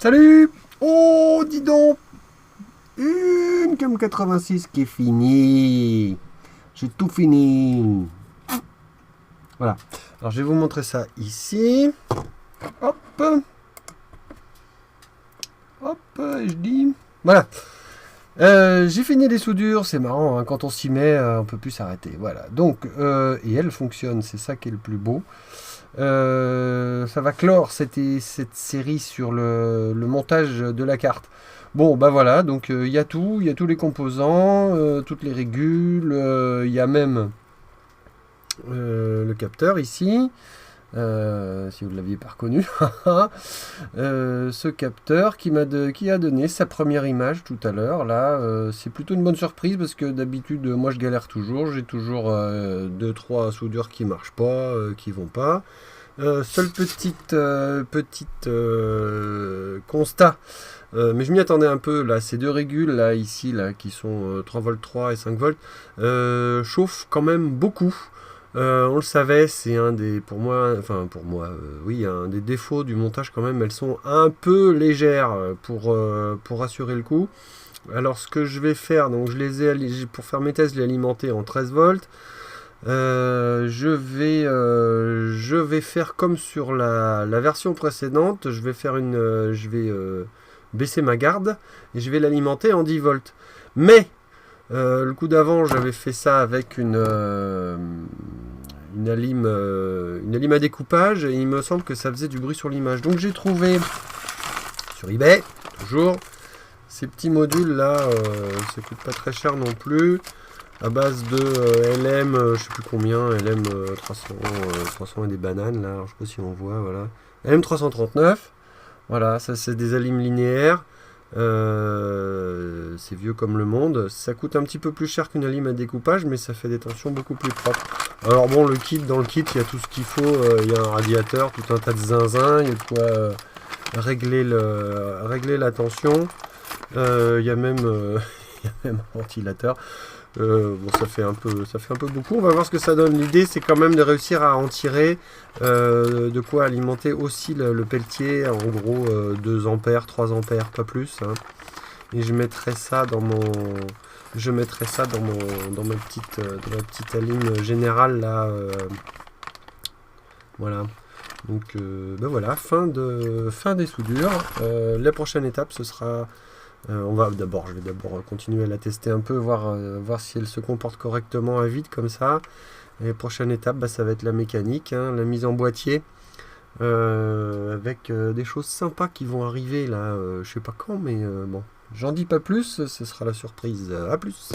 Salut! Oh, dis donc! Une Cam 86 qui est finie. J'ai tout fini. Voilà. Alors, je vais vous montrer ça ici. Hop. Hop, et je dis... Voilà. J'ai fini les soudures, c'est marrant, hein, quand on s'y met, on peut plus s'arrêter. Voilà. Donc, et elle fonctionne, c'est ça qui est le plus beau. Ça va clore cette série sur le montage de la carte. Bon, bah voilà, donc il y a tout, il y a tous les composants, toutes les régules, il y a même le capteur ici. Si vous ne l'aviez pas reconnu, ce capteur qui a donné sa première image tout à l'heure. Là, c'est plutôt une bonne surprise parce que d'habitude, moi je galère toujours. J'ai toujours 2-3 soudures qui marchent pas, qui vont pas. Seul petit constat, mais je m'y attendais un peu. Là, ces deux régules là, ici, là, qui sont 3,3 V et 5 V, chauffent quand même beaucoup. On le savait, c'est un des, pour moi, oui, un des défauts du montage quand même. Elles sont un peu légères pour assurer le coup. Alors ce que je vais faire, donc pour faire mes tests, je l'ai alimenté en 13 volts. Je vais faire comme sur la version précédente. Je vais baisser ma garde et je vais l'alimenter en 10 volts. Mais le coup d'avant, j'avais fait ça avec une lime à découpage et il me semble que ça faisait du bruit sur l'image. Donc j'ai trouvé sur eBay, toujours, ces petits modules là, ça coûte pas très cher non plus, à base de LM, je sais plus combien, LM 300 et des bananes là, alors, je sais pas si on voit, voilà. LM 339, voilà, ça c'est des alimes linéaires. C'est vieux comme le monde. Ça coûte un petit peu plus cher qu'une lime à découpage, mais ça fait des tensions beaucoup plus propres. Alors bon, dans le kit, il y a tout ce qu'il faut. Il y a un radiateur, tout un tas de zinzin. Il y a de quoi régler la tension. Il y a même un ventilateur. Bon, ça fait un peu beaucoup. On va voir ce que ça donne. L'idée, c'est quand même de réussir à en tirer de quoi alimenter aussi le peltier. En gros, 2 ampères, 3 ampères, pas plus. Hein. Et je mettrai ça dans ma petite alime générale là. Voilà. Donc, ben voilà, fin des soudures. La prochaine étape, ce sera je vais d'abord continuer à la tester un peu, voir si elle se comporte correctement à vide comme ça. Et prochaine étape, ça va être la mécanique, hein, la mise en boîtier, avec des choses sympas qui vont arriver là, je sais pas quand, mais bon, j'en dis pas plus, ce sera la surprise. À plus.